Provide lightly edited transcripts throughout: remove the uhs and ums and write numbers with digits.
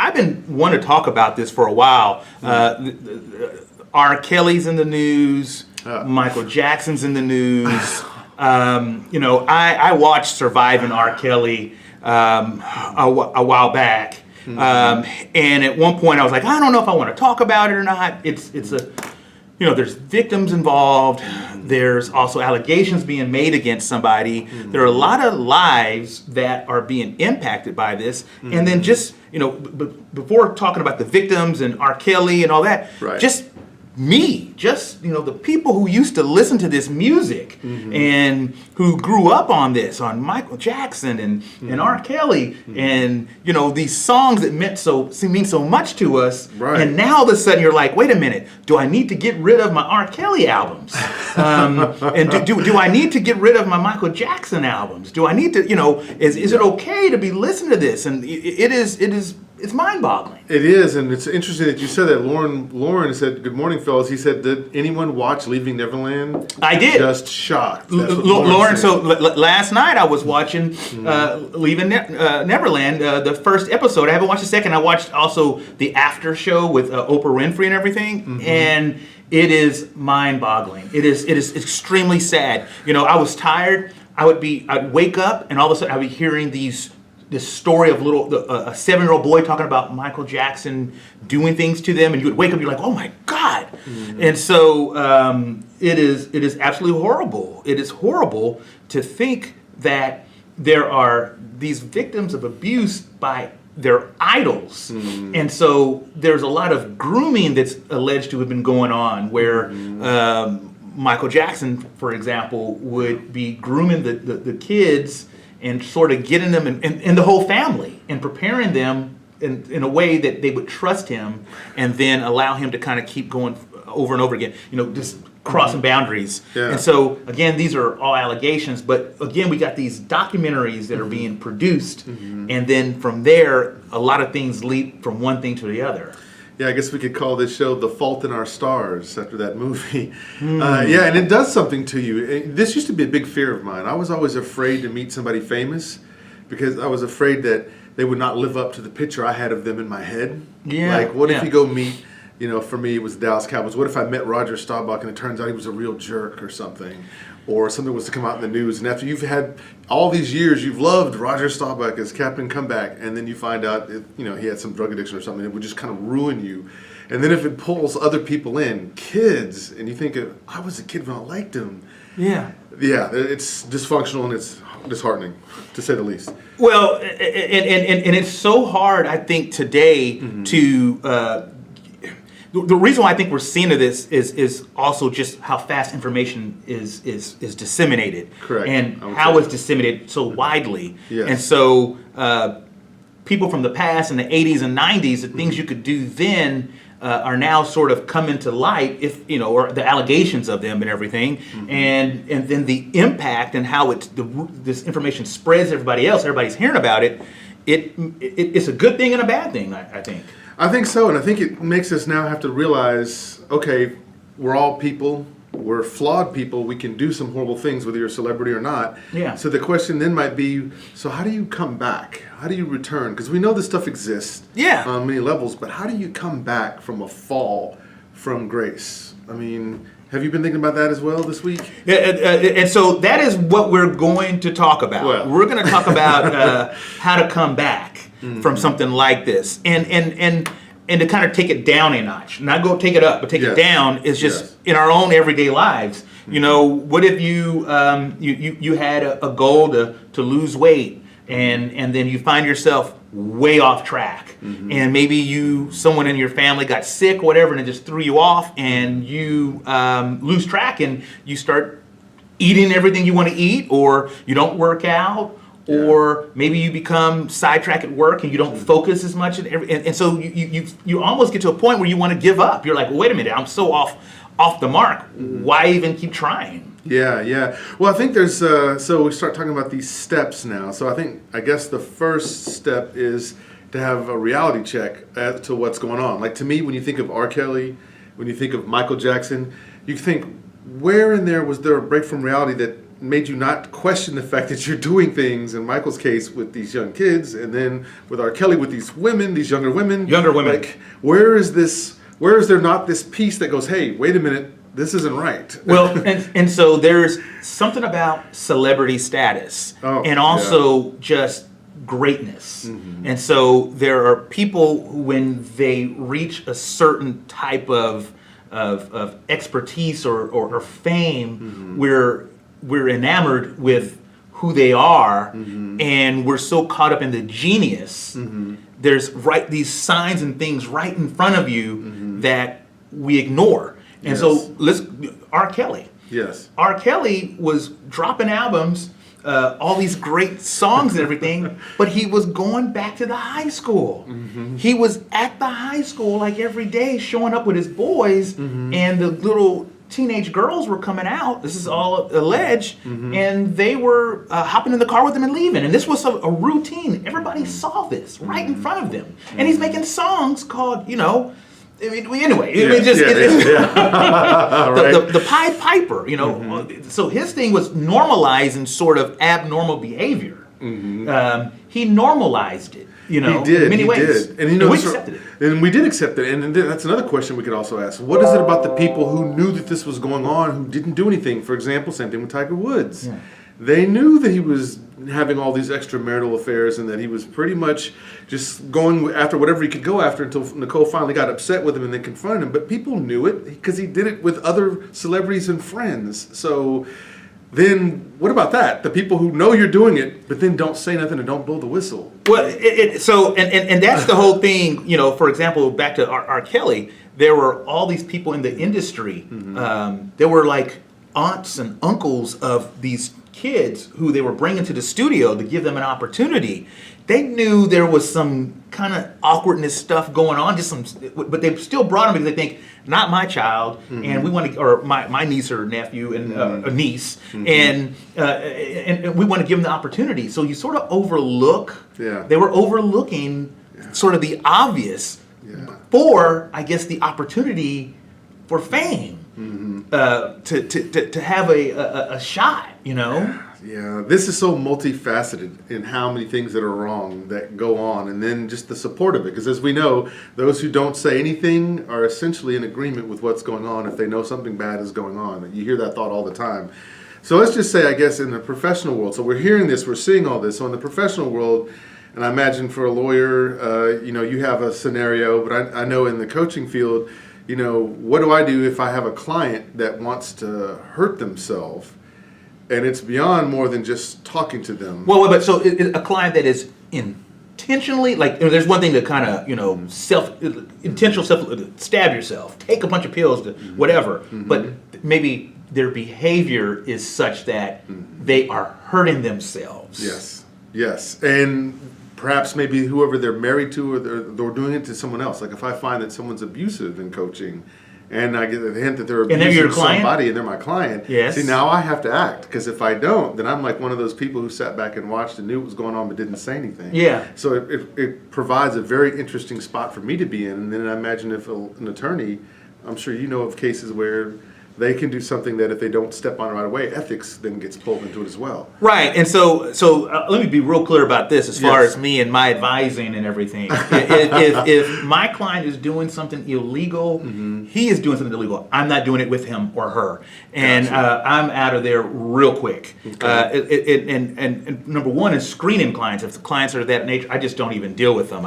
I've been wanting to talk about this for a while. R. Kelly's in the news. Michael Jackson's in the news. I watched Surviving R. Kelly a while back. And at one point I was like, I don't know if I want to talk about it or not. There's victims involved. There's also allegations being made against somebody. There are a lot of lives that are being impacted by this. And then just, before talking about the victims and R. Kelly and all that, just the people who used to listen to this music and who grew up on on Michael Jackson and R. Kelly and these songs that mean so much to us, and now all of a sudden you're like, wait a minute, do I need to get rid of my R. Kelly albums? And do I need to get rid of my Michael Jackson albums? Do I need to, is it okay to be listening to this? And it's mind-boggling. It is, and it's interesting that you said that. Lauren said, "Good morning, fellas." He said, "Did anyone watch Leaving Neverland?" I did. Just shocked. Lauren. So last night I was watching Leaving Neverland, the first episode. I haven't watched the second. I watched also the after show with Oprah Winfrey and everything, and it is mind-boggling. It is extremely sad. I was tired. I'd wake up, and all of a sudden I'd be hearing this story of a 7-year-old boy talking about Michael Jackson doing things to them, and you would wake up, you're like, oh my God. And so it is absolutely horrible. It is horrible to think that there are these victims of abuse by their idols. And so there's a lot of grooming that's alleged to have been going on where Michael Jackson, for example, would be grooming the kids and sort of getting them and the whole family and preparing them in a way that they would trust him and then allow him to kind of keep going over and over again, just crossing boundaries. Yeah. And so, again, these are all allegations, but again, we got these documentaries that are being produced, and then from there, a lot of things leap from one thing to the other. Yeah, I guess we could call this show The Fault in Our Stars after that movie. Yeah, and it does something to you. This used to be a big fear of mine. I was always afraid to meet somebody famous because I was afraid that they would not live up to the picture I had of them in my head. Yeah. Like, what if you go meet, for me it was Dallas Cowboys. What if I met Roger Staubach and it turns out he was a real jerk or something? Or something was to come out in the news, and after you've had all these years, you've loved Roger Staubach as Captain Comeback, and then you find out, he had some drug addiction or something, it would just kind of ruin you. And then if it pulls other people in, kids, and you think, I was a kid when I liked him. Yeah. Yeah, it's dysfunctional and it's disheartening, to say the least. Well, and it's so hard, I think, today to... The reason why I think we're seeing this is also just how fast information is disseminated. Correct. And how it's disseminated so widely. Yes. And so people from the past in the 80s and 90s, the things you could do then are now sort of coming to light, or the allegations of them and everything, and then the impact and how this information spreads to everybody else. Everybody's hearing about it. It's a good thing and a bad thing, I think. I think so, and I think it makes us now have to realize, okay, we're all people, we're flawed people, we can do some horrible things whether you're a celebrity or not. Yeah. So the question then might be, so how do you come back? How do you return? Because we know this stuff exists on many levels, but how do you come back from a fall from grace? I mean, have you been thinking about that as well this week? Yeah, and so that is what we're going to talk about. Well. We're going to talk about how to come back from something like this, and to kind of take it down a notch, not go take it up, but take it down. Is just in our own everyday lives. What if you had a goal to lose weight, and then you find yourself way off track, and maybe someone in your family got sick, whatever, and it just threw you off, and you lose track, and you start eating everything you want to eat, or you don't work out. Or maybe you become sidetracked at work and you don't focus as much, and so you almost get to a point where you want to give up. You're like, well, wait a minute, I'm so off the mark. Why even keep trying? Yeah. Well, I think there's so we start talking about these steps now. So I guess the first step is to have a reality check as to what's going on. Like, to me, when you think of R. Kelly, when you think of Michael Jackson, you think, where in there was there a break from reality that made you not question the fact that you're doing things, in Michael's case, with these young kids, and then with R. Kelly with these women, these younger women? Like, where is there not this piece that goes, hey, wait a minute, this isn't right? Well, and so there's something about celebrity status and also just greatness. And so there are people who, when they reach a certain type of expertise or fame, we're enamored with who they are, and we're so caught up in the genius. There's these signs and things right in front of you that we ignore. And so R. Kelly. Yes. R. Kelly was dropping albums, all these great songs and everything, but he was going back to the high school. He was at the high school like every day, showing up with his boys, and the little teenage girls were coming out. This is all alleged, and they were hopping in the car with him and leaving. And this was a routine. Everybody saw this right in front of them. And he's making songs called, anyway, the Pied Piper, So his thing was normalizing sort of abnormal behavior. He normalized it, he did, in many ways. Did. And we accepted it. And we did accept it. And that's another question we could also ask. What is it about the people who knew that this was going on, who didn't do anything? For example, same thing with Tiger Woods. Yeah. They knew that he was having all these extramarital affairs and that he was pretty much just going after whatever he could go after until Nicole finally got upset with him and then confronted him. But people knew it because he did it with other celebrities and friends. So then what about that? The people who know you're doing it, but then don't say nothing and don't blow the whistle. Well, and that's the whole thing. For example, back to R. Kelly, there were all these people in the industry. There were like aunts and uncles of these kids who they were bringing to the studio to give them an opportunity. They knew there was some kind of awkwardness stuff going on, but they still brought them because they think, not my child, and we want to, or my niece or nephew and a niece, and we want to give them the opportunity. So you sort of overlook. Yeah. They were overlooking sort of the obvious for, I guess, the opportunity for fame. To have a shot, Yeah, this is so multifaceted in how many things that are wrong that go on, and then just the support of it. Because as we know, those who don't say anything are essentially in agreement with what's going on if they know something bad is going on. You hear that thought all the time. So let's just say, I guess, in the professional world, so we're hearing this, we're seeing all this. So in the professional world, and I imagine for a lawyer, you have a scenario, but I know in the coaching field, what do I do if I have a client that wants to hurt themselves, and it's beyond more than just talking to them? Well, but so a client that is intentionally, like, there's one thing to kind of, intentional stab yourself, take a bunch of pills, to whatever, but maybe their behavior is such that they are hurting themselves. Yes, and perhaps maybe whoever they're married to, or they're doing it to someone else. Like if I find that someone's abusive in coaching, and I get the hint that they're abusing somebody, and they're my client. Yes. See, now I have to act, because if I don't, then I'm like one of those people who sat back and watched and knew what was going on but didn't say anything. Yeah. So it provides a very interesting spot for me to be in. And then I imagine if an attorney, I'm sure you know of cases where they can do something that if they don't step on it right away, ethics then gets pulled into it as well. Right, and so let me be real clear about this as far as me and my advising and everything. if my client is doing something illegal, he is doing something illegal. I'm not doing it with him or her, and I'm out of there real quick. Okay. And number one is screening clients. If the clients are of that nature, I just don't even deal with them.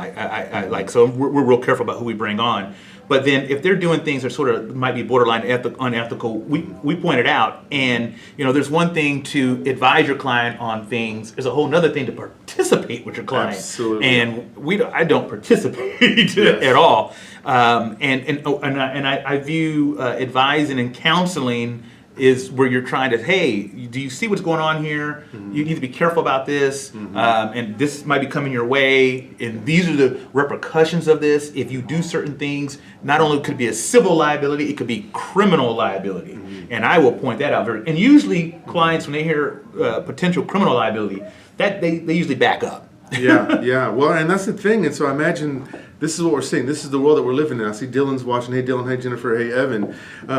So we're real careful about who we bring on. But then if they're doing things that sort of might be borderline unethical, we point it out. And, there's one thing to advise your client on things. There's a whole other thing to participate with your client. Absolutely. And I don't participate at all. And I view advising and counseling is where you're trying to, hey, do you see what's going on here? You need to be careful about this, and this might be coming your way, and these are the repercussions of this. If you do certain things, not only could it be a civil liability, it could be criminal liability. And I will point that out and usually clients, when they hear potential criminal liability, that they usually back up. Yeah. Well, and that's the thing. And so I imagine this is what we're seeing. This is the world that we're living in. I see Dylan's watching. Hey, Dylan. Hey, Jennifer. Hey, Evan.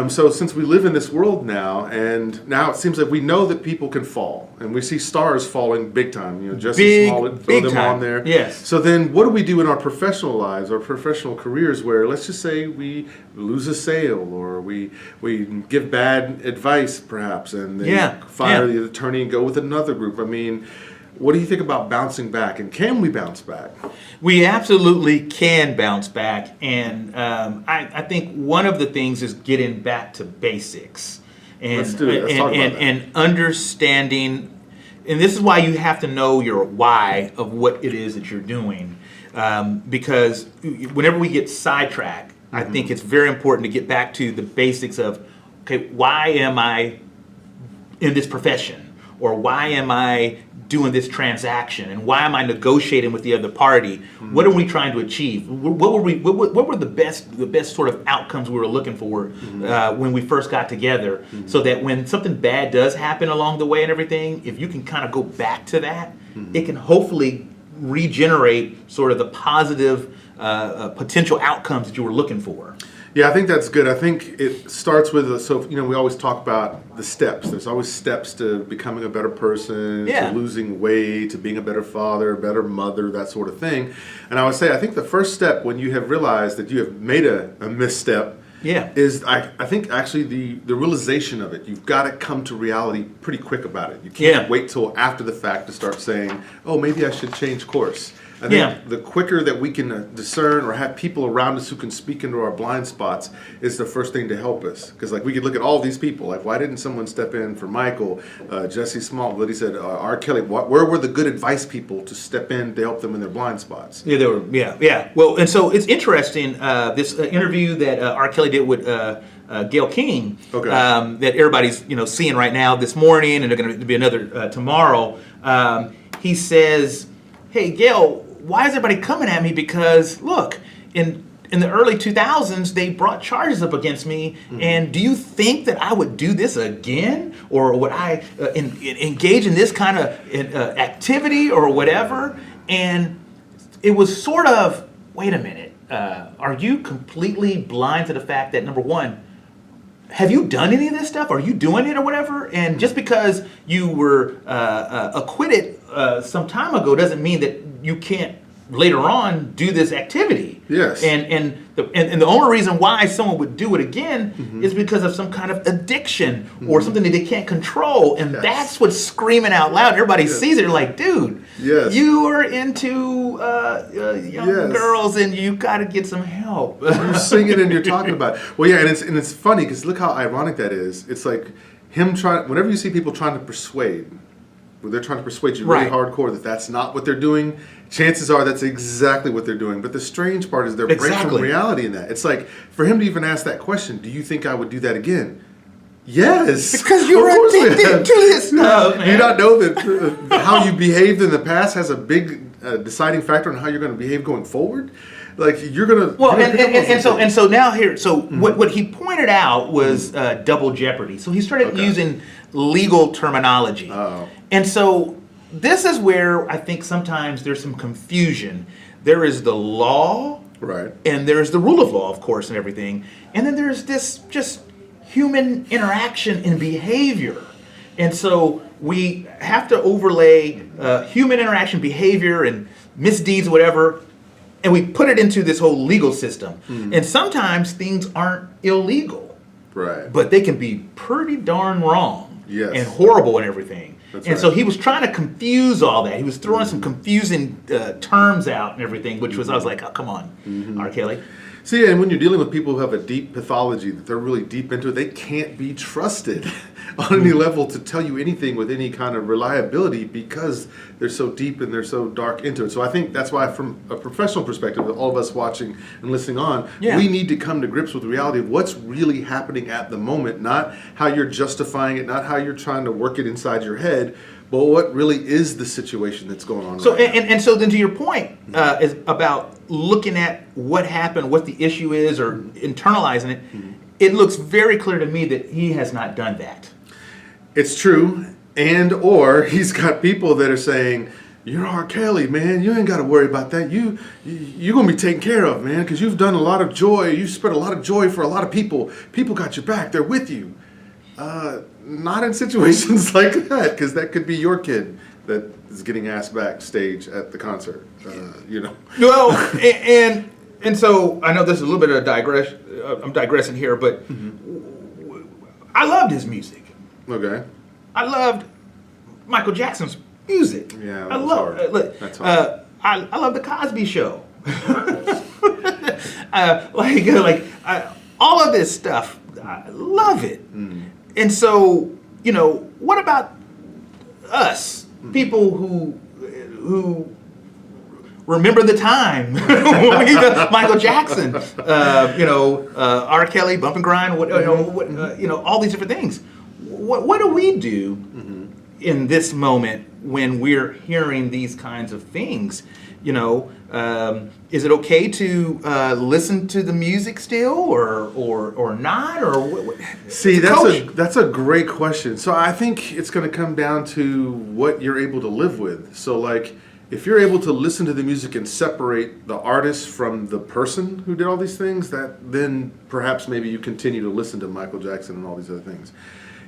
So since we live in this world now, and now it seems like we know that people can fall, and we see stars falling big time. Jesse Smollett, throw them on there. Yes. So then, what do we do in our professional lives, our professional careers, where let's just say we lose a sale, or we give bad advice, perhaps, and then fire the attorney and go with another group. I mean, what do you think about bouncing back, and can we bounce back? We absolutely can bounce back, and I think one of the things is getting back to basics, and Let's do it. Let's talk about that. And understanding, and this is why you have to know your why of what it is that you're doing, because whenever we get sidetracked, I think it's very important to get back to the basics of, okay, why am I in this profession, or why am I doing this transaction, and why am I negotiating with the other party? What are we trying to achieve? What were the best sort of outcomes we were looking for when we first got together, so that when something bad does happen along the way and everything, if you can kind of go back to that, it can hopefully regenerate sort of the positive potential outcomes that you were looking for. Yeah, I think that's good. I think it starts with, we always talk about the steps. There's always steps to becoming a better person, to losing weight, to being a better father, a better mother, that sort of thing. And I would say, I think the first step when you have realized that you have made a misstep is, I think, actually the realization of it. You've got to come to reality pretty quick about it. You can't wait till after the fact to start saying, oh, maybe I should change course. I think the quicker that we can discern or have people around us who can speak into our blind spots is the first thing to help us. Because we could look at all these people. Why didn't someone step in for Michael, Jesse Smollett, what he said, R. Kelly? Where were the good advice people to step in to help them in their blind spots? Yeah, they were. Yeah. Well, and so it's interesting, this interview that R. Kelly did with Gayle King, that everybody's seeing right now this morning, and they're going to be another tomorrow. He says, "Hey, Gayle, why is everybody coming at me? Because look, in the early 2000s, they brought charges up against me. And do you think that I would do this again? Or would I engage in this kind of activity or whatever?" And it was sort of, wait a minute, are you completely blind to the fact that, number one, have you done any of this stuff? Are you doing it or whatever? And just because you were acquitted some time ago doesn't mean that you can't later on do this activity. Yes. And the only reason why someone would do it again is because of some kind of addiction or something that they can't control. And that's what's screaming out loud. Everybody sees it. They're like, dude, you are into young girls and you got to get some help. You're singing and you're talking about it. Well, yeah, and it's funny because look how ironic that is. It's like him whenever you see people trying to persuade, where they're trying to persuade you really hardcore that that's not what they're doing, chances are that's exactly what they're doing. But the strange part is they're breaking from reality in that. It's like, for him to even ask that question, do you think I would do that again? Yes. Because you're addicted to this stuff, man. Do you not know that how you behaved in the past has a big deciding factor on how you're going to behave going forward? You're going to... Well, and so now here, what he pointed out was double jeopardy. So he started using legal terminology. Oh. And so this is where I think sometimes there's some confusion. There is the law, and there's the rule of law, of course, and everything. And then there's this just human interaction and behavior. And so we have to overlay human interaction, behavior, and misdeeds, whatever, and we put it into this whole legal system. And sometimes things aren't illegal, but they can be pretty darn wrong and horrible and everything. So he was trying to confuse all that. He was throwing some confusing terms out and everything, which was, I was like, oh, come on, R. Kelly. See, and when you're dealing with people who have a deep pathology, that they're really deep into it, they can't be trusted on any level to tell you anything with any kind of reliability because they're so deep and they're so dark into it. So I think that's why, from a professional perspective, all of us watching and listening on, we need to come to grips with the reality of what's really happening at the moment, not how you're justifying it, not how you're trying to work it inside your head, but what really is the situation that's going on so, right now. And so then to your point is about looking at what happened, what the issue is, or internalizing it, it looks very clear to me that he has not done that. It's true, or he's got people that are saying, you're R. Kelly, man. You ain't got to worry about that. You're going to be taken care of, man, because you've done a lot of joy. You've spread a lot of joy for a lot of people. People got your back. They're with you. Not in situations like that, because that could be your kid that is getting asked backstage at the concert, you know. Well, and so I know this is a little bit of a I'm digressing here, but I loved his music. Okay. I loved Michael Jackson's music. Yeah, I that's love. hard. That's hard. I love the Cosby Show. All of this stuff. I love it. And so, you know, what about us, people who remember the time when Michael Jackson, R. Kelly, Bump and Grind, all these different things. What do we do in this moment when we're hearing these kinds of things? Is it okay to listen to the music still, or not, or see? That's a great question. So I think it's going to come down to what you're able to live with. So like, if you're able to listen to the music and separate the artist from the person who did all these things, then perhaps maybe you continue to listen to Michael Jackson and all these other things.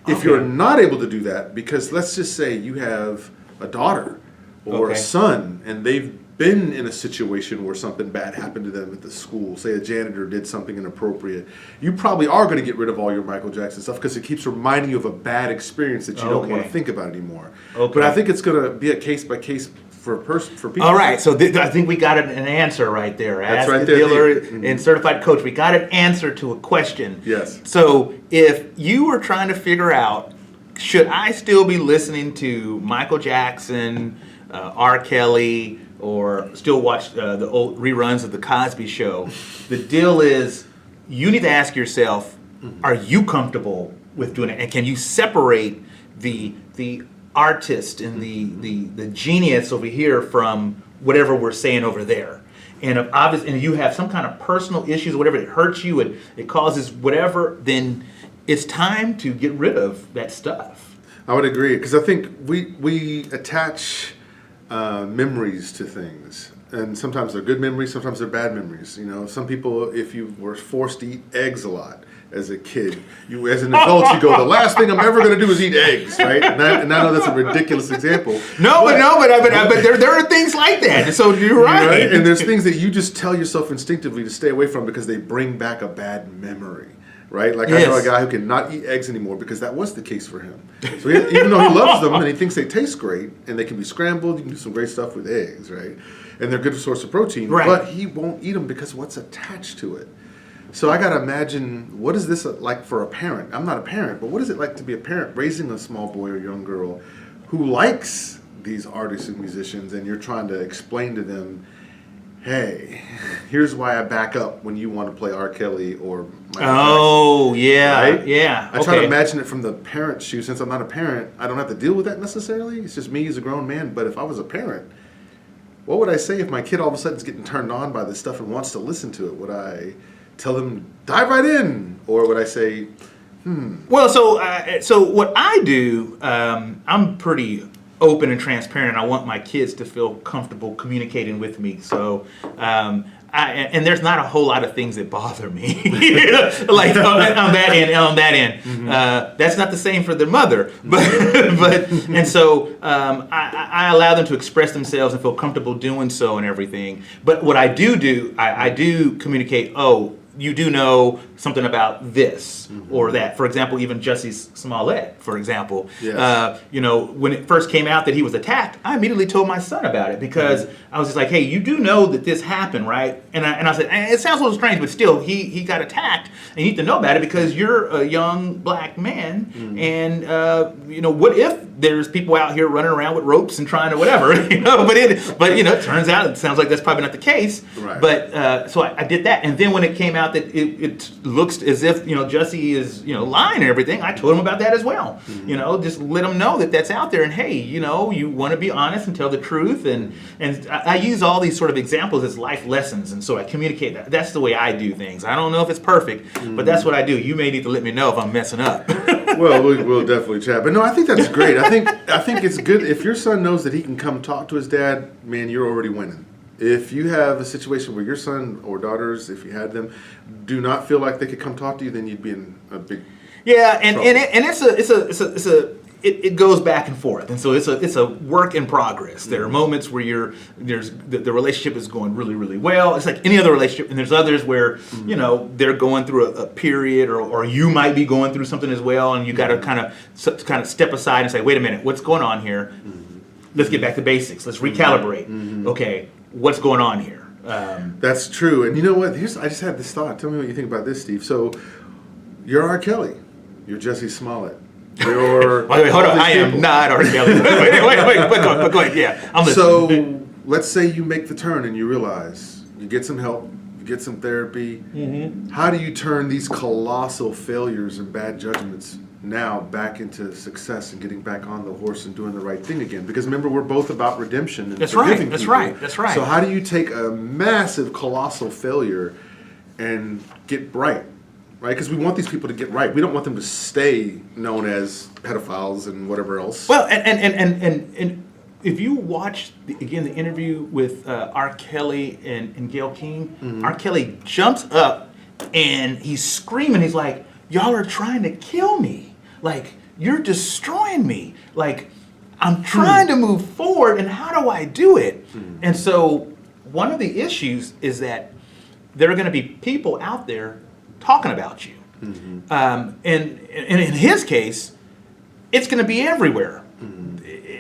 If you're not able to do that, because let's just say you have a daughter or a son, and they've been in a situation where something bad happened to them at the school, say a janitor did something inappropriate, you probably are going to get rid of all your Michael Jackson stuff because it keeps reminding you of a bad experience that you don't want to think about anymore. But I think it's going to be a case by case for people. All right, so I think we got an answer right there. That's Ask right the there. dealer and certified coach. We got an answer to a question. Yes. So if you were trying to figure out, should I still be listening to Michael Jackson, R. Kelly, or still watch the old reruns of the Cosby Show, the deal is you need to ask yourself, are you comfortable with doing it? And can you separate the artist and the genius over here from whatever we're saying over there? And if and you have some kind of personal issues, whatever, it hurts you, it causes whatever, then it's time to get rid of that stuff. I would agree, because I think we attach memories to things, and sometimes they're good memories, sometimes they're bad memories. You know, some people, if you were forced to eat eggs a lot as a kid, as an adult, you go, the last thing I'm ever going to do is eat eggs, right? And I know that's a ridiculous example. But there are things like that. So you're right. And there's things that you just tell yourself instinctively to stay away from because they bring back a bad memory. Right? Like, I know a guy who cannot eat eggs anymore because that was the case for him. So even though he loves them and he thinks they taste great and they can be scrambled, you can do some great stuff with eggs, right? And they're a good source of protein, but he won't eat them because what's attached to it. So I got to imagine, what is this like for a parent? I'm not a parent, but what is it like to be a parent raising a small boy or young girl who likes these artists and musicians, and you're trying to explain to them, hey, here's why I back up when you want to play R. Kelly or Michael Jackson. Right? Yeah. I try to imagine it from the parent's shoe. Since I'm not a parent, I don't have to deal with that necessarily. It's just me as a grown man. But if I was a parent, what would I say if my kid all of a sudden is getting turned on by this stuff and wants to listen to it? Would I tell them, dive right in? Or would I say, Well, so what I do, I'm pretty open and transparent, and I want my kids to feel comfortable communicating with me. So, and there's not a whole lot of things that bother me, like on that end. That's not the same for their mother, but and so I allow them to express themselves and feel comfortable doing so and everything. But what I do, I do communicate. Oh, you do know something about this or that. For example, even Jussie Smollett, for example. Yes. When it first came out that he was attacked, I immediately told my son about it because I was just like, hey, you do know that this happened, right? And I said, it sounds a little strange, but still, he got attacked, and you need to know about it because you're a young black man, and what if there's people out here running around with ropes and trying to whatever, But it turns out it sounds like that's probably not the case. Right. But so I did that, and then when it came out that it looks as if Jussie is lying and everything, I told him about that as well. Just let him know that that's out there, and hey, you want to be honest and tell the truth, and I use all these sort of examples as life lessons, and so I communicate that. That's the way I do things. I don't know if it's perfect, but that's what I do. You may need to let me know if I'm messing up. Well, we'll definitely chat. But no, I think that's great. I think it's good if your son knows that he can come talk to his dad. Man, you're already winning. If you have a situation where your son or daughters, if you had them, do not feel like they could come talk to you, then you'd be in a big Yeah, trouble. it goes back and forth, and so it's a work in progress. There are moments where the relationship is going really, really well. It's like any other relationship, and there's others where they're going through a period, or you might be going through something as well, and you got to kind of step aside and say, wait a minute, what's going on here? Let's get back to basics. Let's recalibrate. Okay, what's going on here? That's true. And you know what? I just had this thought. Tell me what you think about this, Steve. So you're R. Kelly. You're Jesse Smollett. You're By the way, hold all on. these I am people. not R. Kelly. wait, go ahead. Yeah, I'm listening. So let's say you make the turn and you realize you get some help, you get some therapy. How do you turn these colossal failures and bad judgments now back into success and getting back on the horse and doing the right thing again? Because remember, we're both about redemption and That's right, forgiving that's people. right, that's right. So how do you take a massive, colossal failure and get right? Right? Because we want these people to get right. We don't want them to stay known as pedophiles and whatever else. Well, and if you watch the interview with R. Kelly and Gayle King, R. Kelly jumps up and he's screaming. He's like, "Y'all are trying to kill me. Like, you're destroying me. Like, I'm trying to move forward, and how do I do it?" And so one of the issues is that there are going to be people out there talking about you. And in his case, it's going to be everywhere.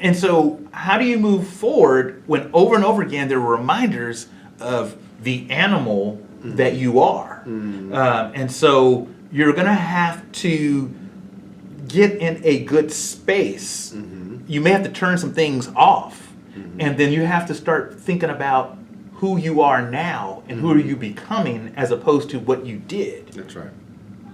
And so how do you move forward when over and over again there are reminders of the animal that you are? And so you're going to have to get in a good space. You may have to turn some things off. And then you have to start thinking about who you are now and who are you becoming as opposed to what you did. That's right.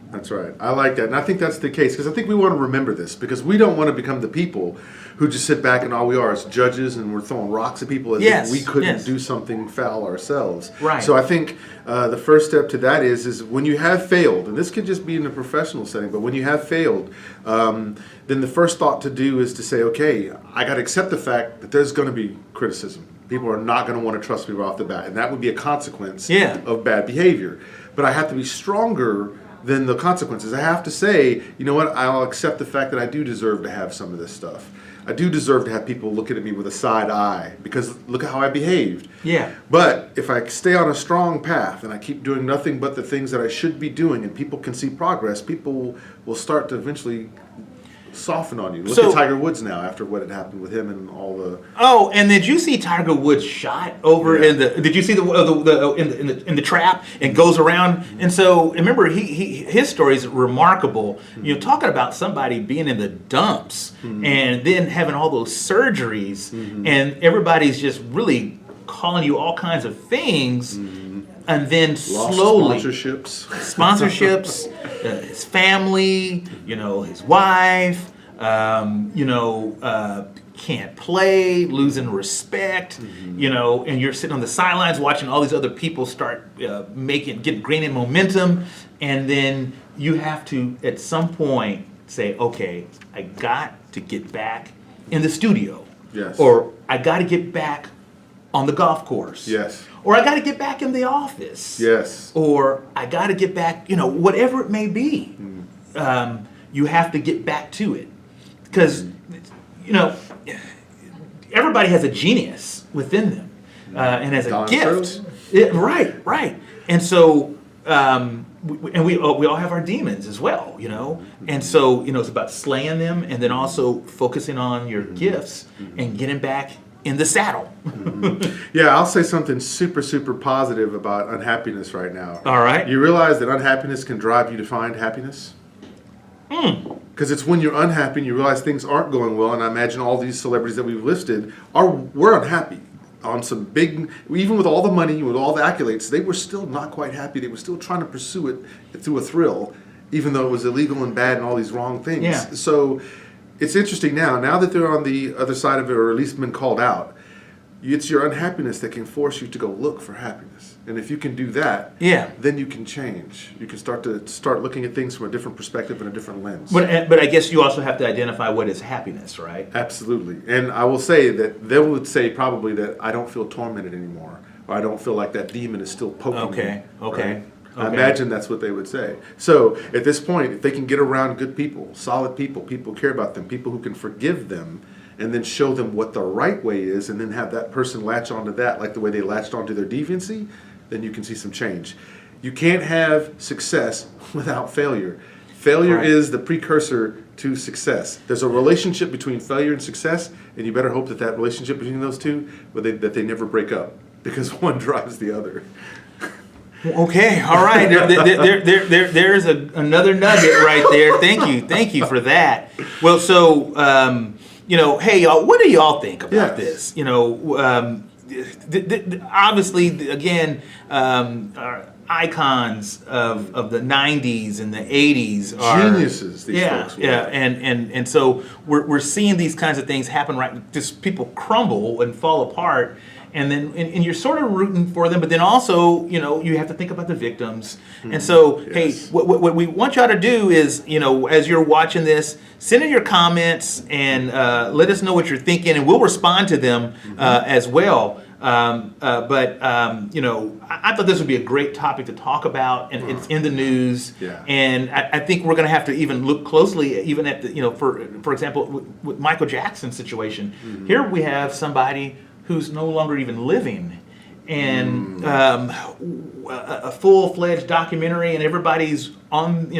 That's right. I like that. And I think that's the case because I think we want to remember this because we don't want to become the people who just sit back and all we are is judges and we're throwing rocks at people as if we couldn't do something foul ourselves. Right. So I think the first step to that is when you have failed, and this could just be in a professional setting, but when you have failed, then the first thought to do is to say, okay, I got to accept the fact that there's going to be criticism. People are not going to want to trust me right off the bat, and that would be a consequence of bad behavior. But I have to be stronger than the consequences. I have to say, you know what, I'll accept the fact that I do deserve to have some of this stuff. I do deserve to have people looking at me with a side eye because look at how I behaved. Yeah. But if I stay on a strong path and I keep doing nothing but the things that I should be doing and people can see progress, people will start to eventually soften on you. Look at Tiger Woods now after what had happened with him and all the. Oh, and did you see Tiger Woods shot over in the? Did you see in the trap and goes around? And so remember, his story is remarkable. You know, talking about somebody being in the dumps and then having all those surgeries, and everybody's just really calling you all kinds of things, and then Lost slowly sponsorships, his family, his wife, can't play, losing respect, and you're sitting on the sidelines watching all these other people start gaining momentum, and then you have to at some point say, okay, I got to get back in the studio, or I got to get back on the golf course, or I got to get back in the office, or I got to get back, whatever it may be. You have to get back to it because, everybody has a genius within them and has a gift. Right. And so, we all have our demons as well, And so, it's about slaying them and then also focusing on your gifts and getting back in the saddle. Yeah, I'll say something super, super positive about unhappiness right now. All right. You realize that unhappiness can drive you to find happiness? Because it's when you're unhappy and you realize things aren't going well, and I imagine all these celebrities that we've listed were unhappy on some big, even with all the money, with all the accolades, they were still not quite happy. They were still trying to pursue it through a thrill, even though it was illegal and bad and all these wrong things. Yeah. So it's interesting now that they're on the other side of it, or at least been called out, it's your unhappiness that can force you to go look for happiness. And if you can do that, Yeah. then you can change. You can start looking at things from a different perspective and a different lens. But I guess you also have to identify what is happiness, right? Absolutely. And I will say that they would say probably that I don't feel tormented anymore, or I don't feel like that demon is still poking me. Okay. Right? I imagine that's what they would say. So at this point, if they can get around good people, solid people, people who care about them, people who can forgive them, and then show them what the right way is, and then have that person latch onto that like the way they latched onto their deviancy, then you can see some change. You can't have success without failure. Failure Right. is the precursor to success. There's a relationship between failure and success, and you better hope that that relationship between those two, that they never break up, because one drives the other. Okay, all right. There's another nugget right there. Thank you for that. Well, so hey y'all, what do y'all think about Yes. this? Obviously, again, icons of the '90s and the '80s are Geniuses, these folks were. and so we're seeing these kinds of things happen. Right, just people crumble and fall apart. And then, and you're sort of rooting for them, but then also, you have to think about the victims. And so, hey, Yes. what we want y'all to do is, as you're watching this, send in your comments and let us know what you're thinking, and we'll respond to them as well. I thought this would be a great topic to talk about, and it's in the news. Yeah. And I think we're going to have to even look closely, even at the, for example, with Michael Jackson's situation. Here we have somebody who's no longer even living, and a full-fledged documentary, and everybody's on,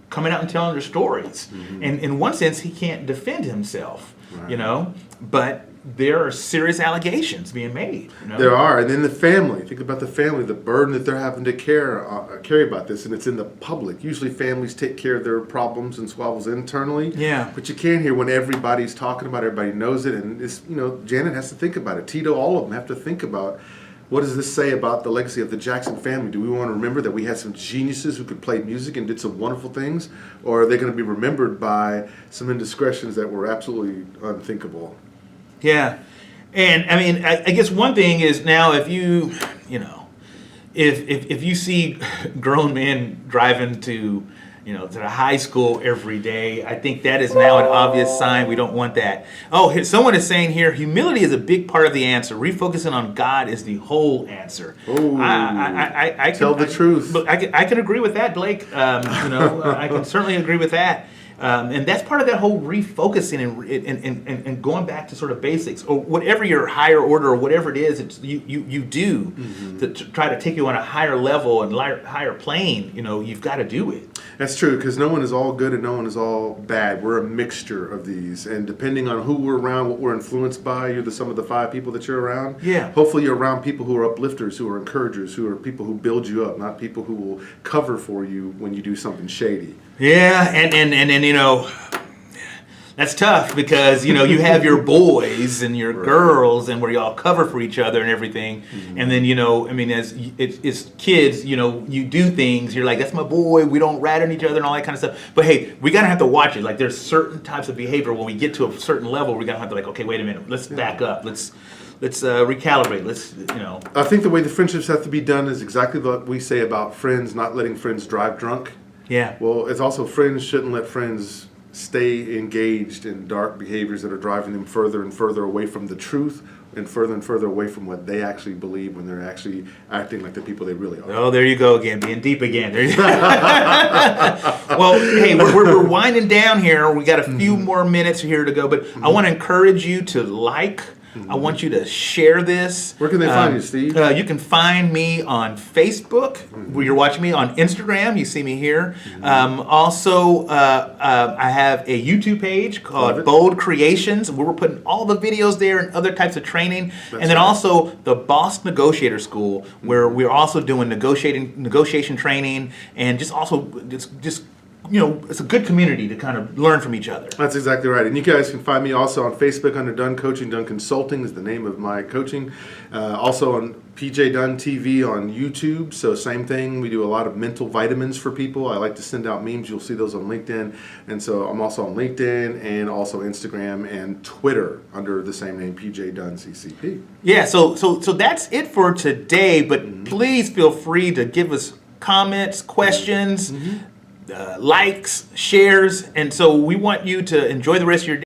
coming out and telling their stories. And in one sense, he can't defend himself, Right. But there are serious allegations being made. There are, and then the family. Think about the family, the burden that they're having to carry about this, and it's in the public. Usually, families take care of their problems and squabbles internally. Yeah. But you can't hear when everybody's talking about it, everybody knows it, and it's Janet has to think about it. Tito, all of them have to think about. What does this say about the legacy of the Jackson family? Do we want to remember that we had some geniuses who could play music and did some wonderful things? Or are they going to be remembered by some indiscretions that were absolutely unthinkable? Yeah, and I mean, I guess one thing is now if you, if you see grown men driving to the high school every day, I think that is now an obvious sign we don't want that. Oh, someone is saying here, humility is a big part of the answer. Refocusing on God is the whole answer. Oh, I tell the truth. But I can agree with that, Blake. I can certainly agree with that. And that's part of that whole refocusing and going back to sort of basics, or whatever your higher order or whatever it is you do to try to take you on a higher level and higher plane. You've got to do it. That's true, because no one is all good and no one is all bad. We're a mixture of these, and depending on who we're around, what we're influenced by, you're the sum of the 5 people that you're around. Yeah. Hopefully you're around people who are uplifters, who are encouragers, who are people who build you up, not people who will cover for you when you do something shady. Yeah, and that's tough because you have your boys and your girls, and where y'all cover for each other and everything. And then as it's kids, you do things. You're like, that's my boy. We don't rat on each other and all that kind of stuff. But hey, we gotta have to watch it. Like, there's certain types of behavior when we get to a certain level, we're gonna have to okay, wait a minute, let's back up. Let's recalibrate. I think the way the friendships have to be done is exactly what we say about friends not letting friends drive drunk. Yeah. Well, it's also friends shouldn't let friends stay engaged in dark behaviors that are driving them further and further away from the truth and further away from what they actually believe when they're actually acting like the people they really are. Oh, there you go again, being deep again. Well, hey, we're winding down here. We got a few more minutes here to go, but I want to encourage you to like. I want you to share this. Where can they find you, Steve? You can find me on Facebook, where you're watching me, on Instagram. You see me here. Also, I have a YouTube page called Bold Creations, where we're putting all the videos there and other types of training. And then also the Boss Negotiator School, where we're also doing negotiation training, and just it's a good community to kind of learn from each other. That's exactly right. And you guys can find me also on Facebook under Dunn Coaching. Dunn Consulting is the name of my coaching. Also on PJ Dunn TV on YouTube. So same thing. We do a lot of mental vitamins for people. I like to send out memes. You'll see those on LinkedIn. And so I'm also on LinkedIn and also Instagram and Twitter under the same name, PJ Dunn CCP. Yeah, so that's it for today. But please feel free to give us comments, questions, likes, shares. And so we want you to enjoy the rest of your day.